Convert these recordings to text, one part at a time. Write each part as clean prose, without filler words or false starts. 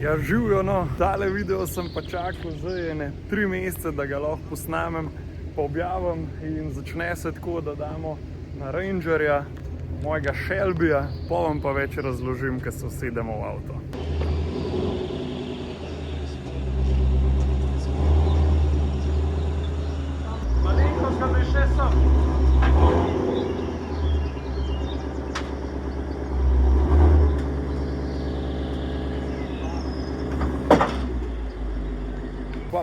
Ja, živijo, no, tale video sem pa čakal zdaj ene 3 mesece, da ga lahko posnamem, pa objavim in začne se tako, da damo na Rangerja, mojega Shelbyja, pa vam pa več razložim, ko se usedemo v avto. Malenkost ga bi še sem.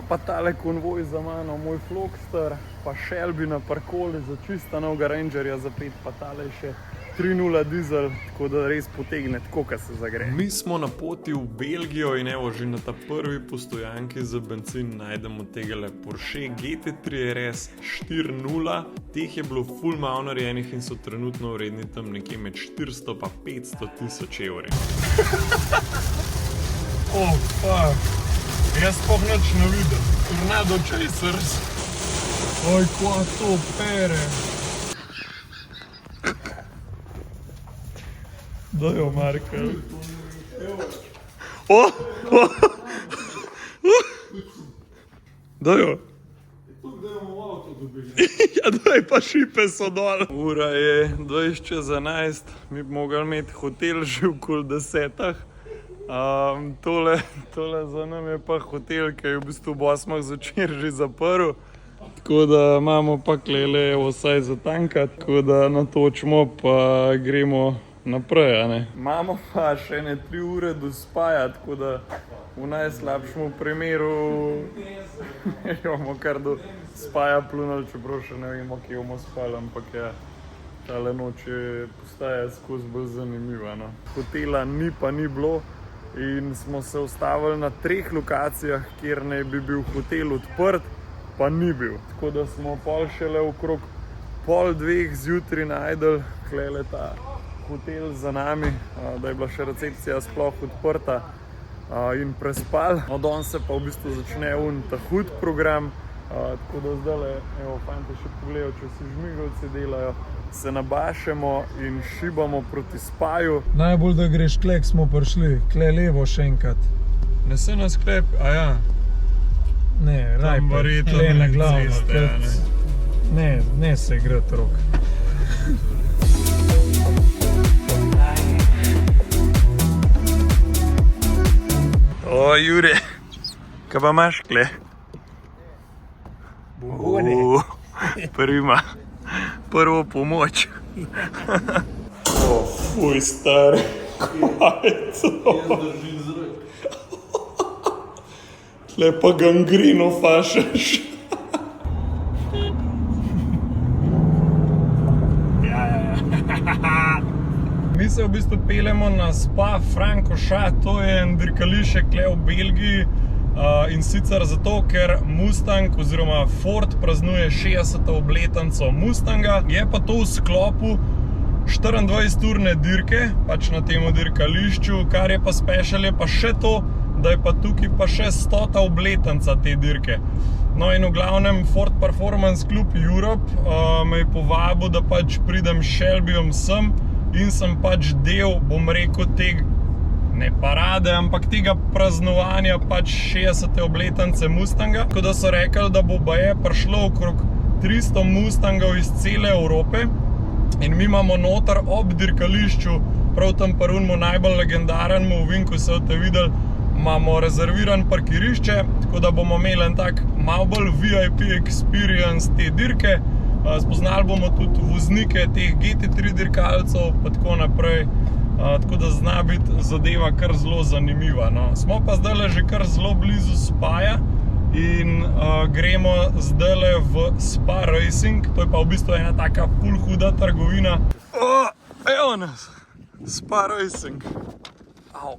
Pa tale konvoj za mano, moj Flogster, pa Shelby na parkoli za čista novega Rangerja za 5, pa tale še 3.0 dizel, tako da res potegne tako, kad se zagre. Mi smo na poti v Belgijo in evo, že na ta prvi postojanki za bencin najdemo tegale Porsche GT3 RS 4.0. Teh je bilo full malo narejenih in so trenutno vredni tam nekje med 400 pa 500 tisoč evri. Oh, fuck. Jaz sploh nič ne vidim. Tornado Chasers. Oj, kva to pere. Dajo, Markel. Dajo. Ja, daj pa šipe so dol. Ura je 11:20, mi bi mogli imeti hotel že okoli 10. Tole za nam je pa hotel, ki je v bistvu ob 8 zvečer že zaprl. Tako da imamo pa klele vsaj za tankat, tako da natočimo pa gremo naprej, a ne. Imamo pa še ne 3 ure do spaja, tako da v najslabšem primeru bomo kar do spaja plunali, čeprav še ne vemo, kje bomo spali, ampak ja, tale noč postaja skozi bolj zanimiva, no. Hotela ni pa ni bilo. In smo se ustavili na 3 lokacijah, kjer naj bi bil hotel odprt, pa ni bil. Tako da smo pol šele okrog 1:30 zjutraj najdel klele ta hotel za nami, da je bila še recepcija sploh odprta in prespali. No, danes se pa v bistvu začne ta hud program, tako da zdajle, evo, fante še pogledajo, če si žmigovci delajo, se nabašemo in šibamo proti spaju. Najbolj, da greš klek, smo prišli, kle levo še enkrat. Ne se nas klep, a ja. Ne, rajpe, kle na glavno. Ne se igrati rok. O, Jure, kaj pa imaš kle? Bombone. Prima. Prvo pomoč. O, fuj, stari. Kaj je to? Jaz držim zrak. Tle pa gangrino fašaš. Mi se v bistvu peljemo na Spa Francorchamps, to je en dirkališče kle v Belgiji. In sicer zato, ker Mustang oziroma Ford praznuje 60. obletnico Mustanga. Je pa to v sklopu 24-urne dirke, pač na temu dirkališču, kar je pa special, je pa še to, da je pa tukaj pa še 100. obletnica te dirke. No in v glavnem Ford Performance Club Europe me je povabil, da pač pridem s Shelbyjem sem in sem pač del, bom rekel, ne parade, ampak tega praznovanja pač 60. obletnice Mustanga. Tako da so rekli, da bo baje prišlo okrog 300 Mustangov iz cele Evrope in mi imamo noter ob dirkališču, prav tam parunmu najbolj legendarenmu, v Vinku se boste videli, imamo rezerviran parkirišče, tako da bomo imeli en tak malo bolj VIP experience te dirke. Spoznali bomo tudi voznike teh GT3 dirkalcev, pa tako naprej. Tako da zna biti zadeva kar zelo zanimiva, no. Smo pa zdajle že kar zelo blizu Spaja in gremo zdajle v Spa Racing, to je pa v bistvu ena taka full huda trgovina. Evo nas, Spa Racing. Au.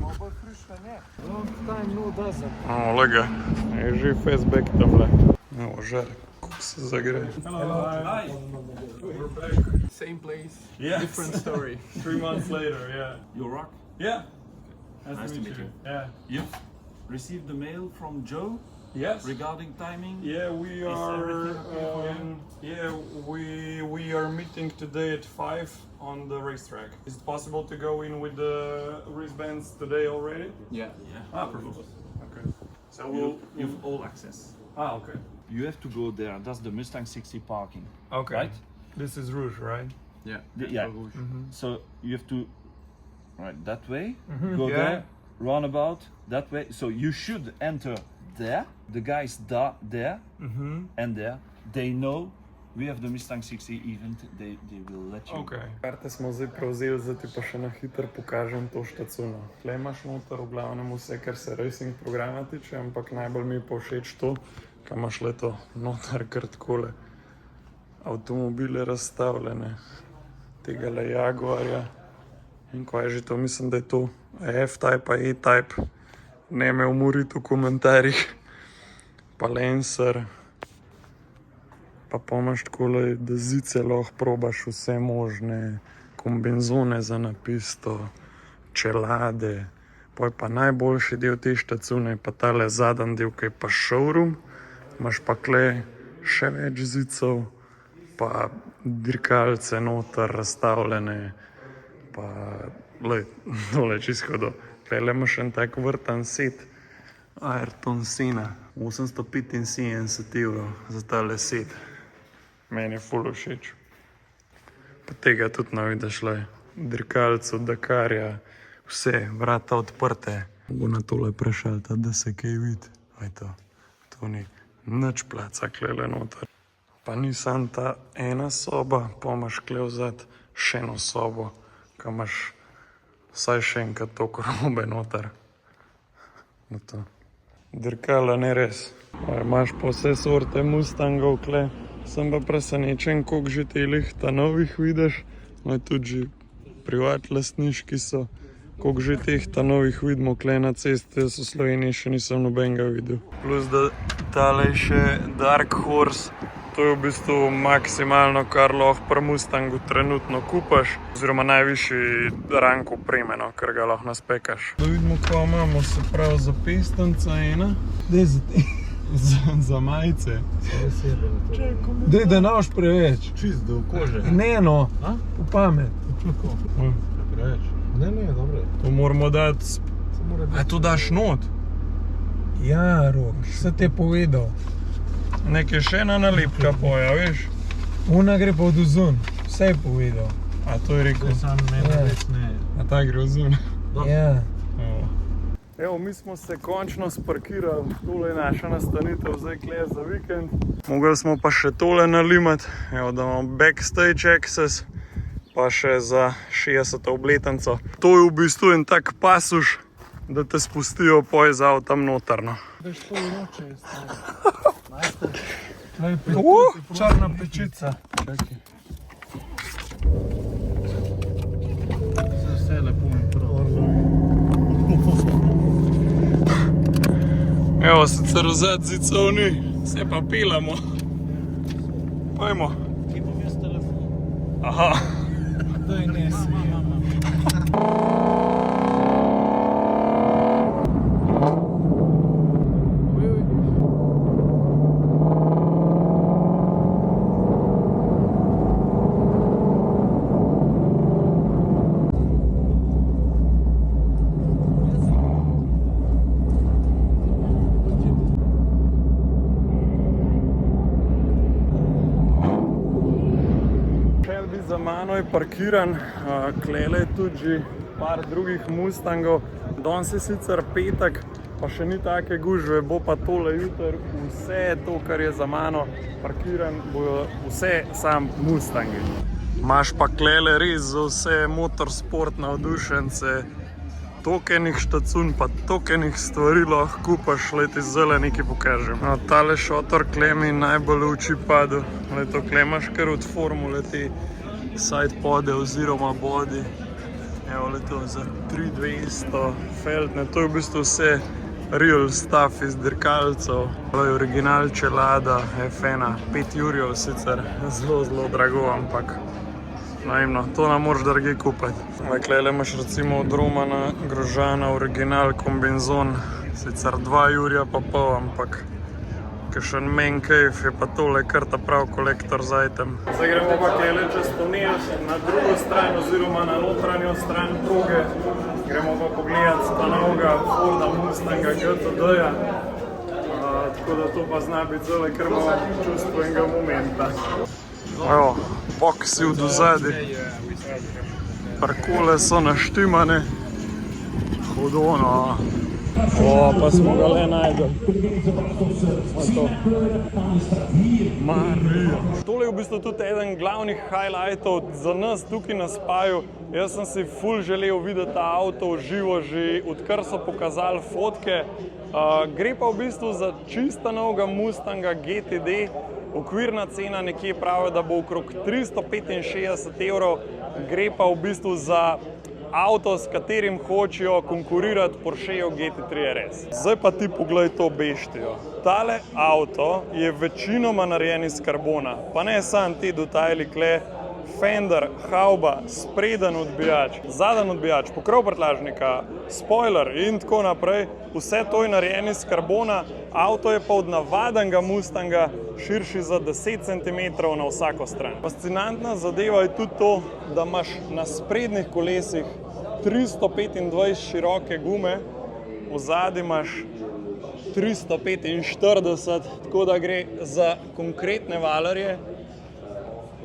Malo bolj friška, ne? Long time no doesn't. Lega, je že fastback tamle. Evo, žar, kako se zagre. Hi. We're back. Same place, Yes. different story. 3 months later, yeah. You rock. Yeah. Nice to meet you. Yeah. You've received the mail from Joe. Yes. regarding timing? Yeah, we are. We are meeting today at 5 on the racetrack. Is it possible to go in with the wristbands today already? Yeah. Yeah. Perfect. Okay. So we'll. You've all access. Okay. You have to go there. That's the Mustang 60 parking. Okay. Right? This is Rouge, right? Yeah. Yeah. So you have to right that way. Go Yeah. there, roundabout that way. So you should enter there. The guys there and there. They know we have the Mustang 60 event. They will let you. Okay. Karte smo zdaj prevzeli, zdaj ti pa še na hitro pokažem to štacuno. Tle imaš noter v glavnem vse, kar se racing programa tiče, ampak najbolj mi je pa všeč to, kaj imaš leto noter kar takole avtomobile razstavljene. Tega le Jaguarja. In ko je že to, mislim, da je to F-Type, pa E-Type. Ne me umoriti v komentarjih. Pa Lancer. Pa pomaš takole, da zice lahko probaš vse možne kombinzone za napisto, čelade. Poj pa najboljši del te štacune je pa tale zadnji del, ki je pa showroom. Imaš pa kle še več zicov, pa dirkalce noter razstavljene, pa dole čisto do. Klele imaš en tak vrtan set Ayrton Senna, 875 evrov za tale set. Meni je ful všeč. Pa tega tudi ne vidiš, dirkalcev, Dakarja, vse, vrata odprte. Bo na tole prešalta, da se kaj vidi. Aj to ni nič placa klele noter. Pa ni samo ta ena soba, pa imaš kle vzad še eno sobo, ka imaš vsaj še enkrat toliko robe noter. No to. Dirkala ne res. Imaš pa vse sorte Mustangov kle. Sem pa presenečen, koliko že telih ta novih vidiš. No tudi že privat lastniški so. Koliko že teh ta novih vidimo kle na cesti, jaz v Sloveniji še nisem nobenega videl. Plus da tale še Dark Horse. To je v bistvu maksimalno, kar lahko pri Mustangu trenutno kupaš, oziroma najvišji rang opremeno, ker ga lahko naspekaš. Da vidimo, kaj imamo, se pravi za pestanca ena. Dej za te. Za majice. Dej, da naš preveč. Čist do kože. Ne no, po pamet. Preveč. Ne, dobro. To moramo dati. A to daš not? Ja, Rok, vse te povedal. Nekaj še ena nalepka poja, veš? Ona gre pa od ozun, vse je povedal. A to je rekel? Sam meni res ne. A ta gre ozun? Ja. Evo, mi smo se končno sparkirali, tole je naša nastanitev, zdaj kle za vikend. Mogli smo pa še tole nalimati, evo, da imamo backstage access, pa še za 60. obletnico. To je v bistvu en tak pasuš, da te spustijo poj z avtom noterno. Veš, to je noče je staro. Črna pečica. Čakaj. Vse lepo in prav. Evo, sicer vzad zicov ni, se pa pilamo. Pojmo. Kje bom jaz telefon? Aha. Daj nesi. Za mano je parkiran, klele je tudi že par drugih Mustangov. Danes je sicer petek, pa še ni take gužve, bo pa tole jutr vse to, kar je za mano parkiran, bojo vse sam Mustangi. Imaš pa klele res za vse motorsport navdušence, tokenih štacun, pa tokenih stvari lahko kupaš, leti zdaj nekaj pokažem. Tale šotor kle mi najbolj v oči padel, to kle imaš kar od formule te side pode oziroma body. Evo leto za 3200 Feldne, to je v bistvu vse real stuff iz dirkalcev. To je original čelada F1, 5 jurjev sicer, zelo drago, ampak naivno, to nam moraš dragi kupiti. Klele imaš recimo od Romana Grožana original kombinzon, sicer 2 jurja pa pol, ampak Kakšen man cave je pa tole kar ta prav kolektor z item. Zdaj gremo pa kele čez tunel na drugo stran oziroma na notranjo stran proge. Gremo pa pogledati ta novega Forda Mustanga GT-ja. Tako da to pa zna biti zelo kar malo čustvenega momenta. Evo, boksi v dozadi. Parkole so naštimane. Hodono. O, pa smo ga le najdel. Marija. Tole je v bistvu tudi eden glavnih highlightov za nas tukaj na Spaju. Jaz sem si ful želel videti ta avto v živo že odkar so pokazali fotke. Gre pa v bistvu za čista novega Mustanga GTD. Okvirna cena nekje pravi, da bo okrog 365 €. Gre pa v bistvu za avto, s katerim hočejo konkurirati Porscheju GT3 RS. Zdaj pa ti poglej to beštijo. Tale avto je večinoma narejen iz karbona, pa ne samo ti detajli kle, fender, hauba, spreden odbijač, zaden odbijač, pokrov prtljažnika, spoiler in tako naprej. Vse to je narejeno iz karbona, avto je pa od navadnega Mustanga širši za 10 cm na vsako stran. Fascinantna zadeva je tudi to, da imaš na sprednjih kolesih 325 široke gume, v zadnji imaš 345, tako da gre za konkretne valarje.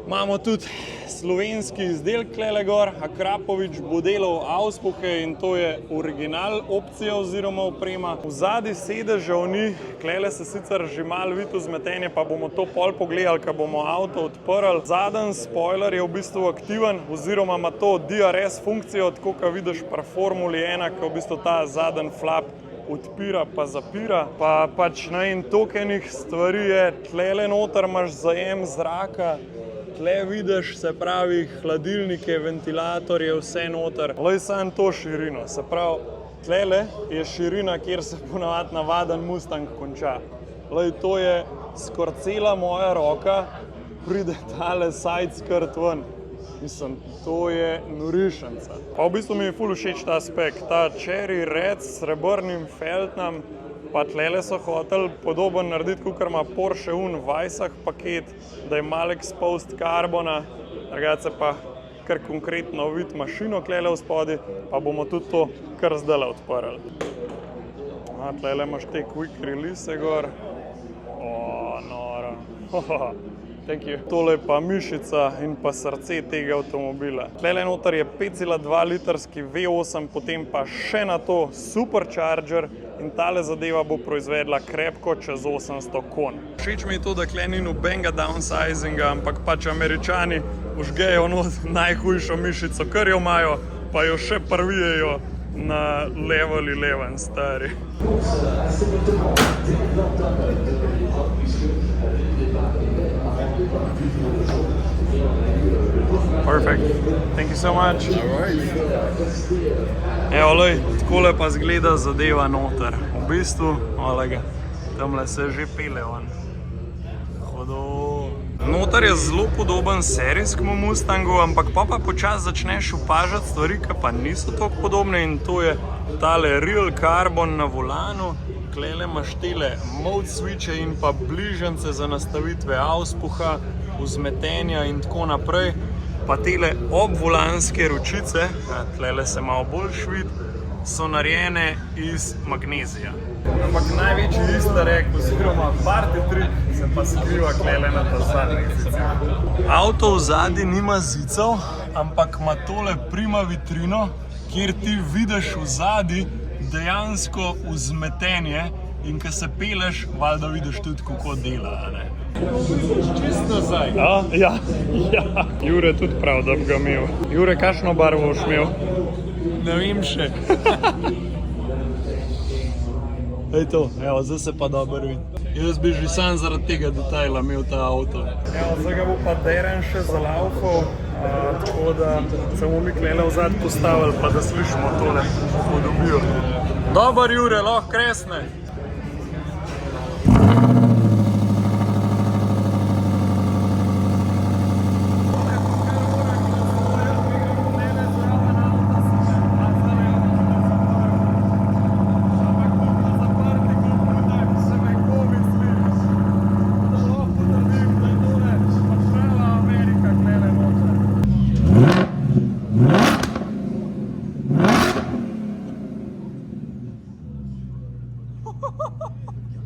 Imamo tudi slovenski izdelek tlele gor, Akrapovič bo delal auspuhe in to je original opcija oziroma oprema. V zadnji sedežev ni, tlele se sicer že malo vidi vzmetenje, pa bomo to pol pogledali, ko bomo avto odprli. Zaden spoiler je v bistvu aktiven oziroma ima to DRS funkcijo, tako kot vidiš pri Formuli 1, ko v bistvu ta zaden flap odpira pa zapira. Pa pač ne in tokenih stvari je, tlele noter imaš zajem zraka, tle vidiš, se pravi, hladilnike, ventilatorje, vse noter. Lej samo to širino, se pravi, tlele je širina, kjer se ponavadi navaden Mustang konča. Lej, to je skoraj cela moja roka, pride tale side skirt ven. Mislim, to je norišenca. Pa v bistvu mi je ful všeč ta aspekt, ta cherry red s srebrnim feltnom. Pa tlele so hoteli podoben narediti, kakor ima Porsche Weissach paket, da je malo exposed karbona, drugače pa kar konkretno vidi mašino tlele v spodi, pa bomo tudi to kar zdajle odprli. Tlele imaš te quick release gor. O, noro. Thank you. Tole je pa mišica in pa srce tega avtomobila. Tlele noter je 5,2 litrski V8, potem pa še na to supercharger in tale zadeva bo proizvedla krepko čez 800 konj. Všeč mi je to, da tle ni nobenega downsizinga, ampak pač Američani vžgejo najhujšo mišico, kar jo imajo, pa jo še prvijejo na level 11, stari. Perfect. Thank you so much. Evo, lej, takole pa zgleda zadeva noter. V bistvu, olega, tamle se že pele on. Hodo. Noter je zelo podoben serijskemu Mustangu, ampak pa počasi začneš opažati stvari, ki pa niso tako podobne in to je tale real carbon na volanu. Klele imaš tele mode switche in pa bližance za nastavitve auspuha, vzmetenja in tako naprej. Pa tele obvolanske ročice, tlele se malo bolj švit, so narejene iz magnezija. Ampak največji easter egg oziroma party trick se pa skriva klele na ta zadnji zici. Avto v zadnji nima zicov, ampak ima tole prima vitrino, kjer ti vidiš v zadnji dejansko vzmetenje in ko se peleš, valjda vidiš tudi, kako dela, ne? Čist nazaj. Ja. Jure tudi prav, da bi ga imel. Jure, kakšno barvo boš imel? Ne vem še. Ej to, evo, zdaj se pa dobro vidi. Jaz bi že sam zaradi tega detajla imel ta avto. Evo, zdaj ga bo pa Deren še zalaufal, tako da se bomo mi klele v zadnji postavili, pa da slišimo tole, ko dobijo. Dobar, Jure, lahko kresne.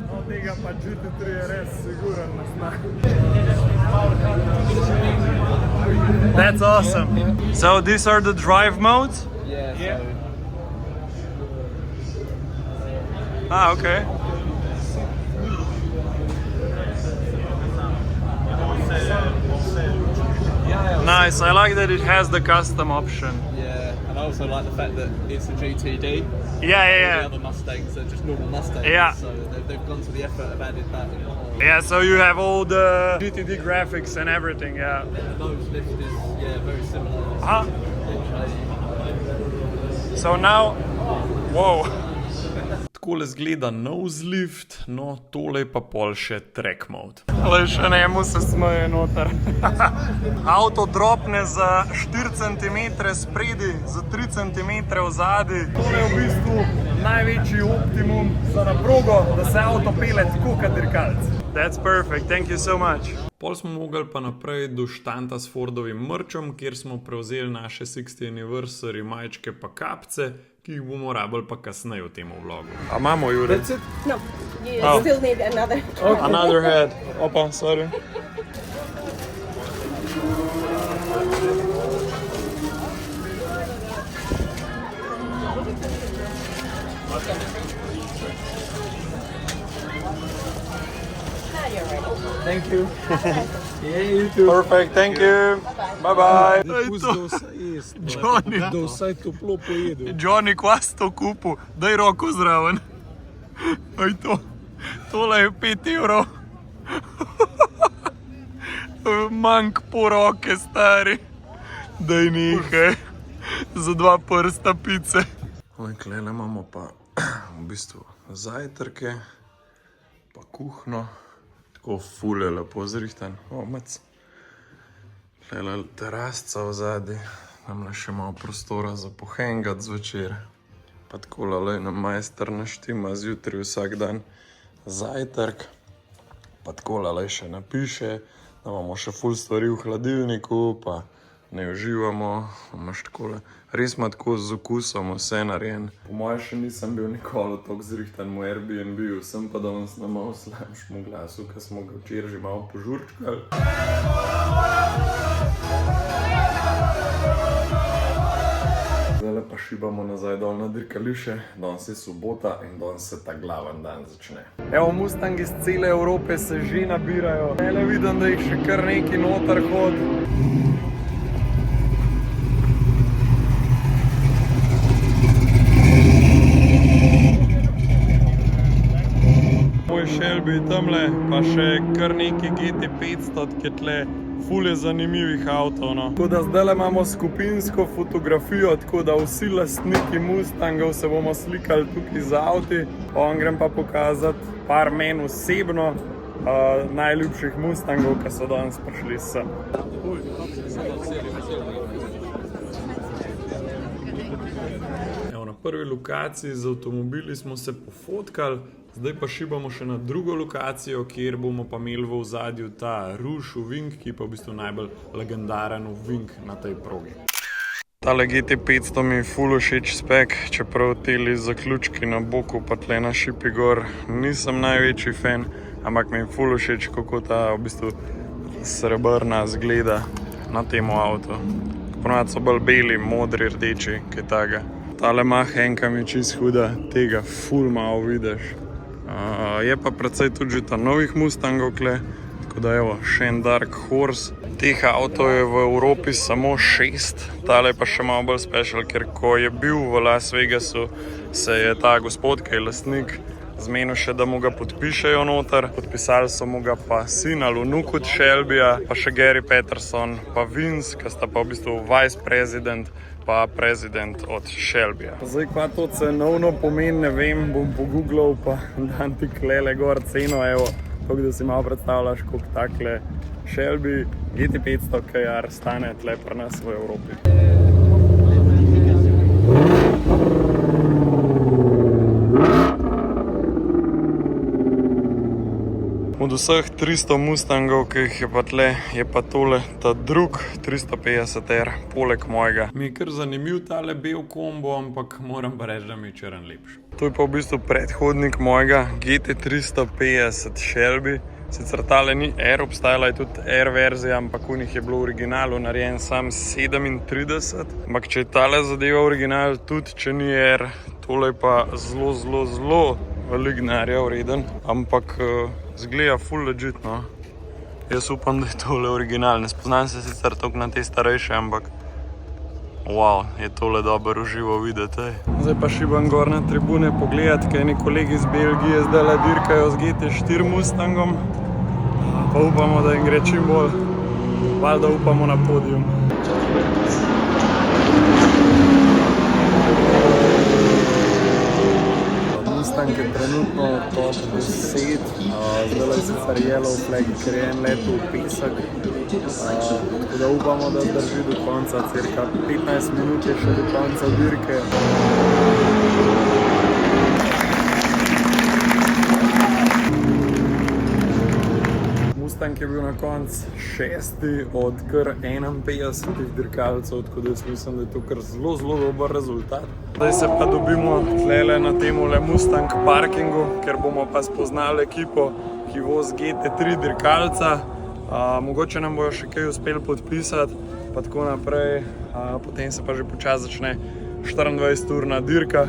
No, tega pa GT3 je res siguren ne zna. That's awesome. So these are the drive modes? Yeah. Ah, okay. Nice, I like that it has the custom option. Yeah, and I also like the fact that it's a GTD. Yeah. The other Mustangs are just normal Mustangs. Yeah. So they've gone to the effort of adding that. Yeah, so you have all the GTD graphics and everything, yeah. The nose lift is very similar. Huh? So now, wow. Takole zgleda nose lift, no tole pa pol še track mode. Ale še njemu se smeje noter. Avto dropne za 4 cm spredi, za 3 cm vzadi. To je v bistvu največji optimum za naprogo, da se avto pele tako kot dirkalc. That's perfect, thank you so much. Pol smo mogli pa naprej do štanta s Fordovim merčem, kjer smo prevzeli naše 60th anniversary majčke pa kapce, ki jih bomo rabili pa kasneje v tem vlogu. A imamo, Jure? That's it. No, you Oh. still need another. Another head. Opa, sorry. Now you're ready. Thank you. Yeah, you too. Perfect, thank you. Bye bye. Johnny. Da vsaj toplo pojedu. Johnny, kva si to kupil? Daj roko zraven. Aj to. Tole je 5 evrov. Manjk po roke, stari. Daj nekaj. Za 2 prsta pice. Klele imamo pa v bistvu zajtrke, pa kuhno. Tako ful je lepo zrihtan. Omec. Klele terasca v zadnji. Tamle še malo prostora za pohengat zvečer. Pa tako lejno majster naštima zjutraj vsak dan zajtrk. Pa tako lej še napiše, da imamo še ful stvari v hladilniku, pa ne uživamo. Imaš takole, res ima tako z okusom vse narejen. Po moje še nisem bil nikoli toliko zrihtan v Airbnb, sem pa danes na malo slabšem glasu, ker smo ga včeraj že malo požurčkali. Zdaj pa šibamo nazaj dol na dirkališče, danes je sobota in danes se ta glaven dan začne. Evo, Mustangi iz cele Evrope se že nabirajo. Tele vidim, da jih še kar neki noter hodi. Moj Shelby tamle, pa še kar neki GT500, ki je tle. Ful je zanimivih avtov, no. Tako da zdaj imamo skupinsko fotografijo, tako da vsi lastniki Mustangov se bomo slikali tukaj za avti. On grem pa pokazati par meni osebno najljubših Mustangov, ki so danes prišli sem. Evo, na prvi lokaciji z avtomobili smo se pofotkali. Zdaj pa šibamo še na drugo lokacijo, kjer bomo pa imeli v ozadju ta Rouge ovink, ki je pa v bistvu najbolj legendaren ovink na tej progi. Tale GT500 mi je ful všeč spek, čeprav teli zaključki na boku pa tle na šipi gor nisem največji fan, ampak mi je ful všeč, kako ta v bistvu srebrna zgleda na tem avtu. Ponovadi so bolj beli, modri, rdeči, kaj taga. Tale mahenka mi je čist huda, tega ful malo vidiš. Je pa precej tudi že ta novih Mustangov kle, tako da evo, še en Dark Horse. Teh avtov je v Evropi samo 6, tale pa še malo bolj special, ker ko je bil v Las Vegasu, se je ta gospod, ki je lastnik, zmenil še, da mu ga podpišejo noter. Podpisali so mu ga pa sin ali vnuk od Shelbyja, pa še Gary Peterson, pa Vince, ki sta pa v bistvu vice president, pa prezident od Shelbyja. Zdaj, kva to cenovno pomeni, ne vem, bom pogooglal, pa dam ti klele gor ceno, evo, tako da si malo predstavljaš, koliko takle Shelby GT500 KR stane tle pri nas v Evropi. Od vseh 300 Mustangov, ki jih je pa tle, je pa tole ta drug 350R, poleg mojega. Mi je kar zanimiv tale bel kombo, ampak moram pa reči, da mi je črn lepši. To je pa v bistvu predhodnik mojega GT350 Shelby. Sicer tale ni Air, obstajala je tudi Air verzija, ampak v njih je bilo v originalu narejen sam 37. Ampak če je tale zadeva original, tudi če ni Air, tole je pa zelo velik denarja vreden. Ampak zgleda full legit, no. Jaz upam, da je tole original. Ne spoznam se sicer toliko na te starejše, ampak wow, je tole dobro uživo videti. Zdaj pa šibam gor na tribune pogledati, kaj eni kolegi iz Belgije zdaj dirkajo z GT4 Mustangom. Pa upamo, da jim gre čim bolj. Valjda upamo na podium. Mustang je trenutno top 10. Zdaj je sicer yellow flag, ker je en let v pesek. Tako da upamo, da zdrži do konca, cirka 15 minut je še do konca dirke. Mustang je bil na koncu 6. od kar 51 dirkalcev, tako da jaz mislim, da je to kar zelo dober rezultat. Zdaj se pa dobimo tlele na temule Mustang parkingu, ker bomo pa spoznali ekipo, ki vozi GT3 dirkalca. Mogoče nam bojo še kaj uspeli podpisati, pa tako naprej. Potem se pa že počasi začne 24-urna dirka.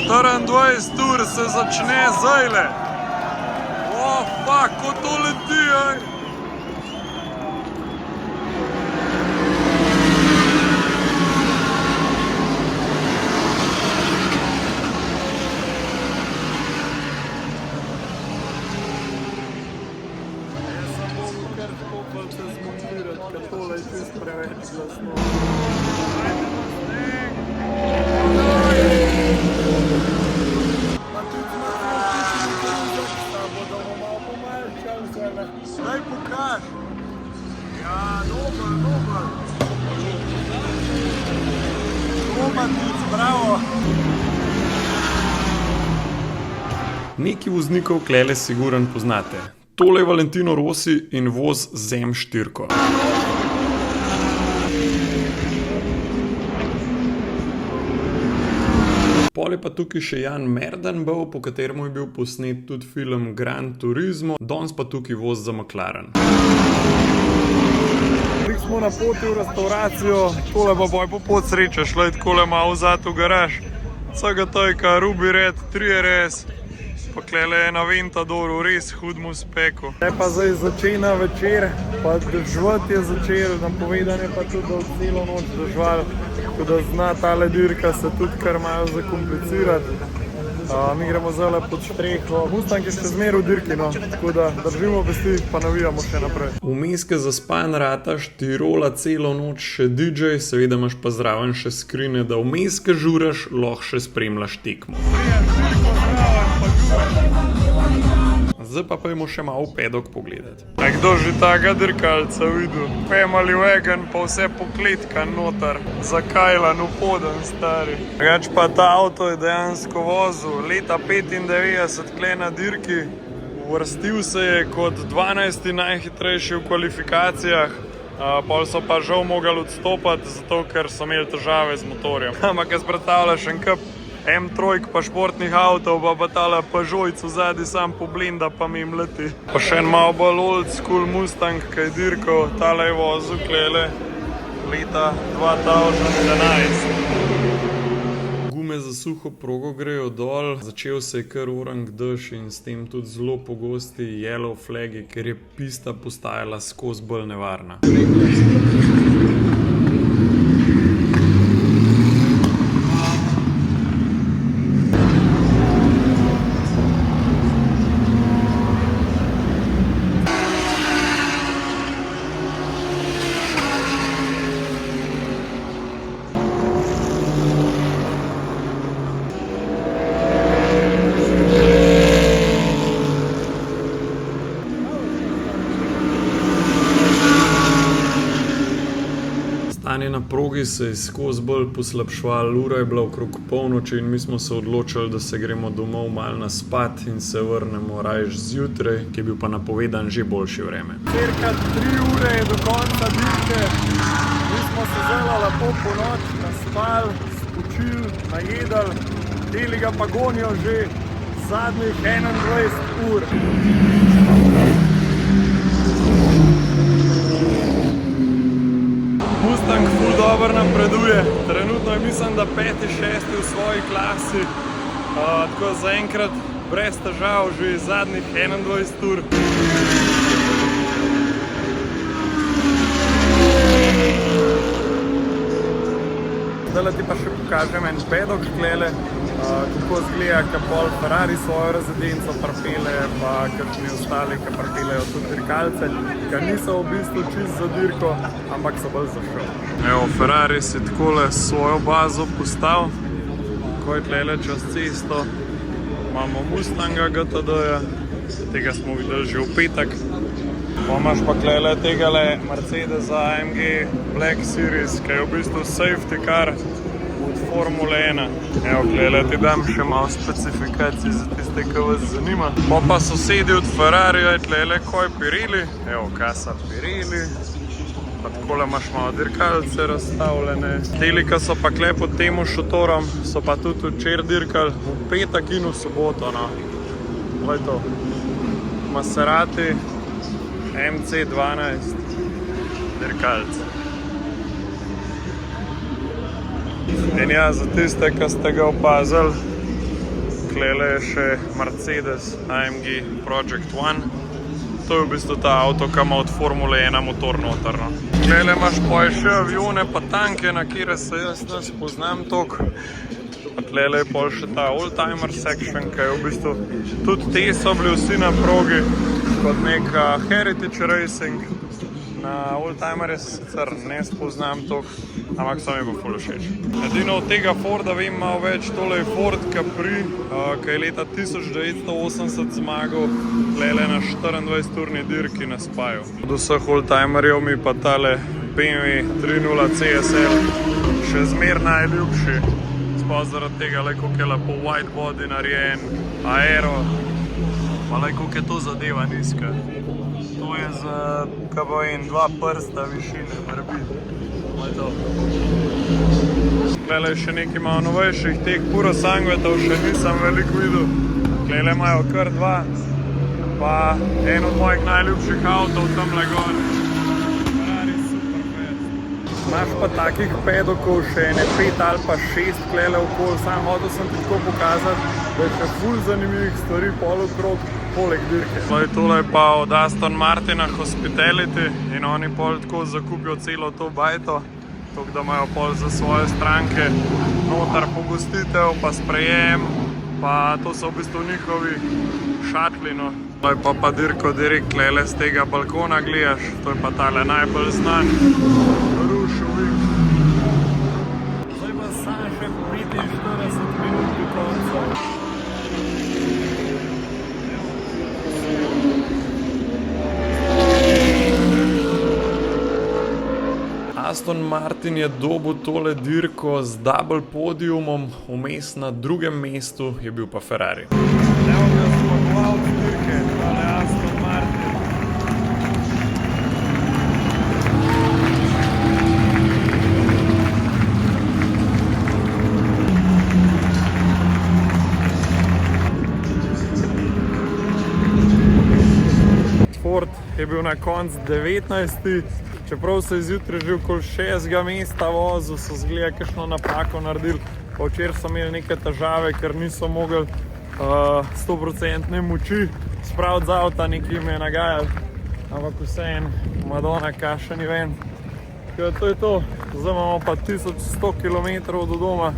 24 ur se začne zdajle. Oh, fuck, ko to leti, aj. Jaz sem mogel kar popolce zmontirati, ker tole je čist preveč glasno. Daj pokaž! Ja, dober! Romantic, bravo! Neki voznikov klele siguren poznate. Tole je Valentino Rossi in voz z M4. Pol je pa tukaj še Jan Merdenbov, po katerem je bil posnet tudi film Gran Turismo, danes pa tukaj voz za McLaren. Zdaj smo na poti v restauracijo, tole pa boj po pot sreče, šlo je takole malo vzad v garaž. Vsega tojka, Ruby Red, 3RS, pa klele je na Ventadoru, res hudmu speku. Pa zdaj začena večer, pa dežvat je začel, napovedan je pa tudi, da celo noč dežval. Tako da zna tale dirka se tudi kar malo zakomplicirati. Mi gremo zdaj pod streho. Mustang je še zmer v dirki, no. Tako da držimo vesti, pa navijamo še naprej. Vmeske zaspan rataš, ti rola celo noč še DJ, seveda imaš pa zraven še skrine, da vmeske žuraš, lahko še spremljaš tekmo. Zdaj pa pojmo še malo v pedok pogledati. A kdo že taga dirkalca videl? Family wagon pa vse pokletkan noter. Zakajlan v poden, stari. Drugač pa ta avto je dejansko vozil leta 95 kle na dirki. Uvrstil se je kot 12. najhitrejši v kvalifikacijah. Pol so pa žal mogli odstopati, zato ker so imeli težave z motorjem. Ampak jaz predstavljaš en kup M3 pa športnih avtov, pa tale Peugeot vzadi sam poblenda, pa mi jim leti. Pa še en malo bolj old school Mustang, ki je dirkal, tale je vozil klele leta 2011. Gume za suho progo grejo dol, začel se je kar orang dež in s tem tudi zelo pogosti yellow flagi, ker je pista postajala skozi bolj nevarna. Stanje na progi se je skozi bolj poslabševalo, ura je bila okrog polnoči in mi smo se odločili, da se gremo domov malo na spat in se vrnemo rajš zjutraj, ki je bil pa napovedan že boljše vreme. Cirka 3 ure je do konca dirke, mi smo se zelo lepo po noč naspali, spočili, najedali, deli ga pa gonijo že zadnjih 21 ur. Mustang ful dobro napreduje, trenutno je mislim, da 5.6. v svoji klasi, tako zaenkrat brez težav že zadnjih 21 ur. Zdaj ti pa še pokažem en pedok šklele, kako zgleda, ko pol Ferrari svojo rezidenco pripelje, pa kakšni ostali, ki pripeljejo tudi dirkalce, ki niso v bistvu čist za dirko, ampak so bolj za šov. Evo, Ferrari si takole svojo bazo postavil, ko je tlele čez cesto. Imamo Mustanga GT-ja, tega smo videli že v petek. Pa imaš pa tlele tegale Mercedesa AMG Black Series, ki je v bistvu safety car od Formule 1. Evo, tlele ti dam še malo specifikacij za tiste, ki vas zanima. Pa sosedi od Ferrarija je tlele koj Pirelli, evo, kasa Pirelli. Pa takole imaš malo dirkalce razstavljene. Teli, ki so pa kle pod temu šotorom, so pa tudi včer dirkali v petek in v soboto, no. Glej to, Maserati MC12 dirkalce. In ja, za tiste, ki ste ga opazili, klele je še Mercedes AMG Project One. To je v bistvu ta avto, ki ima od Formule 1 motor noter. Klele imaš pa še avione pa tanke, na kire se jaz ne spoznam toliko. Pa tlele je pol še ta oldtimer section, ki je v bistvu tudi te so bili vsi na progi kot neka heritage racing. Na oldtimerje se sicer ne spoznam toliko, ampak so mi pa ful všeč. Edino od tega Forda vem malo več, tole je Ford Capri, ki je leta 1980 zmagal tlele na 24-urni dirki na Spaju. Od vseh oldtimerjev mi pa tale BMW 3.0 CSL še zmer najljubši. Pa zaradi tega, koliko je lepo white body narejen, aero, pa koliko je to zadeva nizka. To je za, kaj bo in 2 prsta višine, morebiti. Klele je še nekaj malo novejših, teh puro sangvetov še nisem veliko videl. Klele imajo kar 2, pa en od mojih najljubših avtov tamle gor. Imaš pa takih pedokov še ene 5 ali pa 6 klele okoli, sam hotel sem ti tako pokazati, da je še ful zanimivih stvari pol okrog, poleg dirke. Tole je pa od Aston Martina Hospitality in oni pol tako zakupijo celo to bajto, tako da imajo pol za svoje stranke notar pogostitev, pa sprejem, pa to so v bistvu njihovi šatli, no. Pa dirko direkt klele z tega balkona gledaš, to je pa tale najbolj znan. Zdaj pa sam še 45 minut do konca. Aston Martin je dobil tole dirko z double podiumom, vmes na drugem mestu je bil pa Ferrari. Evo ga zmagovalec dirke, tole Aston Martin. Ford je bil na koncu 19. Čeprav se je zjutraj že okoli 6. mesta vozil, so zgleda kakšno napako naredili. Pa včeraj so imeli neke težave, ker niso mogli 100% moči spraviti z avta, nekaj jim je nagajali. Ampak vseeno, Madonna kašen event. To je to, zdaj imamo pa 1100 km do doma,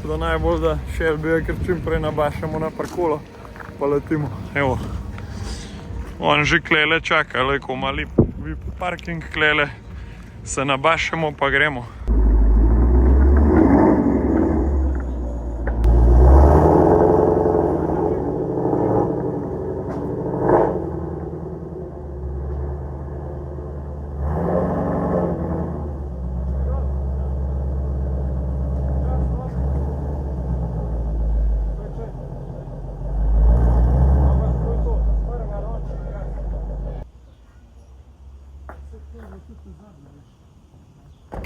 da najbolj da Shelbyja kar čim prej nabašemo na parkolo, pa letimo. Evo, on že klele čaka, ko ima lep parking klele, se nabašemo pa gremo.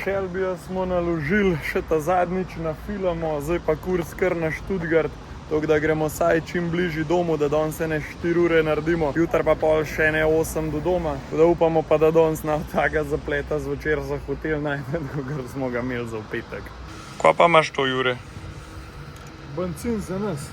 Shelbyja smo naložili še ta zadnjič na filamo, zdaj pa kurs kar na Stuttgart, tako da gremo saj čim bližji domu, da danes ne 4 ure naredimo, jutri pa pol še ne 8 do doma, tako da upamo pa, da danes na taka zapleta zvečer za hotel najmanj, ker smo ga imeli za v petek. Kva pa imaš to, Jure? Benzin za nas.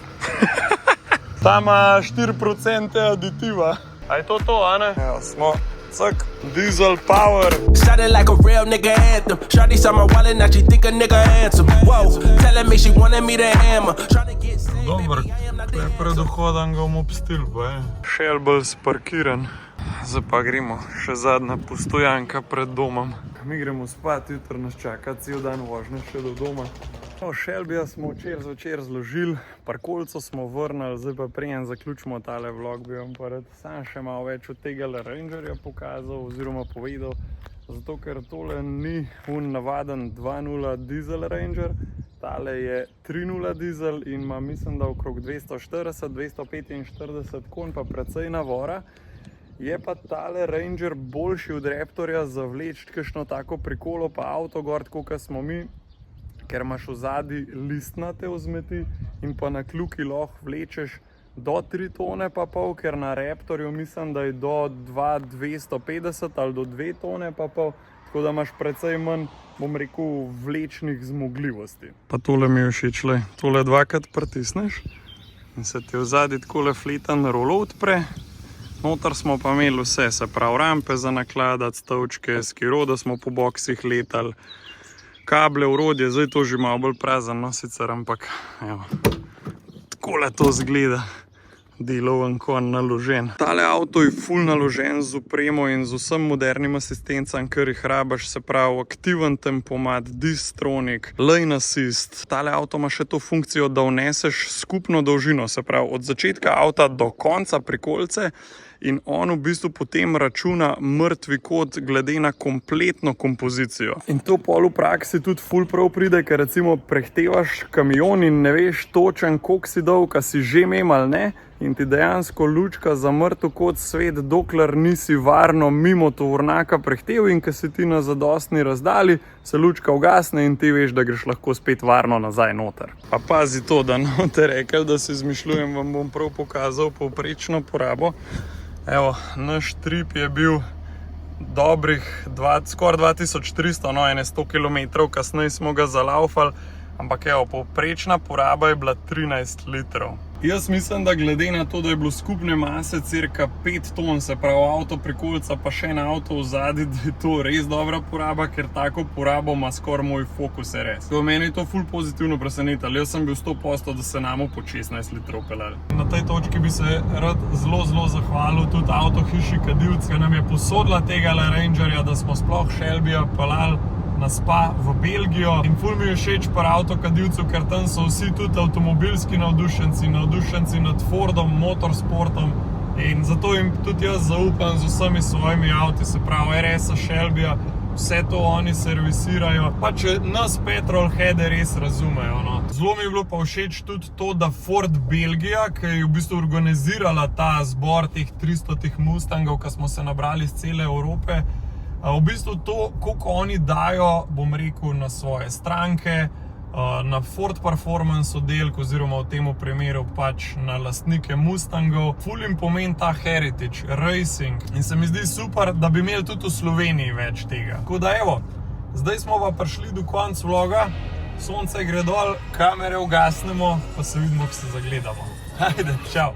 Ta ima 4% aditiva. A je to, a ne? Evo, smo. Cak, diesel power. Sounded like a real nigga anthem. Shawty saw my wallet, now she think a nigga handsome. Whoa, telling me she wanted me to hammer. Tryna get same, Dobar, baby, I am not je that predohodan ga bomo obstil, pa je. Shelby sparkiran. Zdaj pa gremo, še zadnja postojanka pred domom. Mi gremo spat, jutri nas čaka cel dan vožnje še do doma. Shelbyja smo včeraj zvečer zložili, parkolco smo vrnili, zdaj pa preden zaključimo tale vlog, bi vam pa rad sam še malo več od tega Rangerja pokazal oziroma povedal, zato ker tole ni navaden 2.0 diesel Ranger, tale je 3.0 diesel in ima mislim, da okrog 240-245 konj, pa precej navora. Je pa tale Ranger boljši od Raptorja za vleči kakšno tako prikolo pa avto gor, tako kot smo mi, ker imaš v zadnji listnate vzmeti in pa na kljuki lahko vlečeš do 3 tone pa pol, ker na Raptorju mislim, da je do 250 ali do 2 tone pa pol, tako da imaš precej manj, bom rekel, vlečnih zmogljivosti. Pa tole mi je všeč, tole dvakrat pritisneš in se ti v zadnji takole fletan rolo odpre. Notar smo pa imeli vse, se pravi rampe za nakladati, stavčke, skiro, da smo po boksih letali, kable, urodje, zdaj to že malo bolj prazen, no sicer, ampak evo, takole to zgleda, deloven konj naložen. Tale avto je ful naložen z opremo in z vsem modernim asistencam, kar jih rabaš, se pravi aktiven tempomat, Distronic, lane assist. Tale avto ima še to funkcijo, da vneseš skupno dolžino, se pravi od začetka avta do konca prikolice, in on v bistvu potem računa mrtvi kot glede na kompletno kompozicijo. In to pol v praksi tudi ful prav pride, ker recimo prehtevaš kamion in ne veš točen, koliko si dolg, a si že mem ali ne, in ti dejansko lučka za mrtev kot svet, dokler nisi varno mimo tovornjaka prehtev in ko si ti na zadostni razdalji, se lučka ugasne in ti veš, da greš lahko spet varno nazaj noter. Pa pazi to, da no te rekel, da si izmišljujem, vam bom prav pokazal povprečno porabo. Evo, naš trip je bil dobrih skoraj 2300, no ene 100 km, kasneje smo ga zalaufali, ampak evo, povprečna poraba je bila 13 litrov. Jaz mislim, da glede na to, da je bilo skupne mase cirka 5 ton, se pravi avto prikolica pa še en avto v zadnji, da je to res dobra poraba, ker tako porabo ima skoraj moj Focus RS. Meni je to ful pozitivno presenetilo, jaz sem bil 100%, da se namo po 16 litrov pelali. Na tej točki bi se rad zelo zahvalil tudi avto hiši Kadivc, ki nam je posodila tega Rangerja, da smo sploh Shelbyja pelali na spa v Belgijo. In ful mi je všeč pri avto Kadivcu, ker tam so vsi tudi avtomobilski navdušenci nad Fordom, motorsportom, in zato jim tudi jaz zaupam z vsemi svojimi avti, se pravi RS-a, Shelbyja, vse to oni servisirajo, pa če nas petrolheade res razumejo, no. Zelo mi je bilo pa všeč tudi to, da Ford Belgija, ki je v bistvu organizirala ta zbor teh 300 Mustangov, ki smo se nabrali iz cele Evrope, v bistvu to, koliko oni dajo, bom rekel, na svoje stranke, na Ford Performance oddelek oziroma v tem primeru pač na lastnike Mustangov. Ful jim pomeni ta heritage, racing, in se mi zdi super, da bi imeli tudi v Sloveniji več tega. Tako da evo, zdaj smo pa prišli do konca vloga, sonce gre dol, kamere ugasnemo, pa se vidimo, ko se zagledamo. Ajde, čau!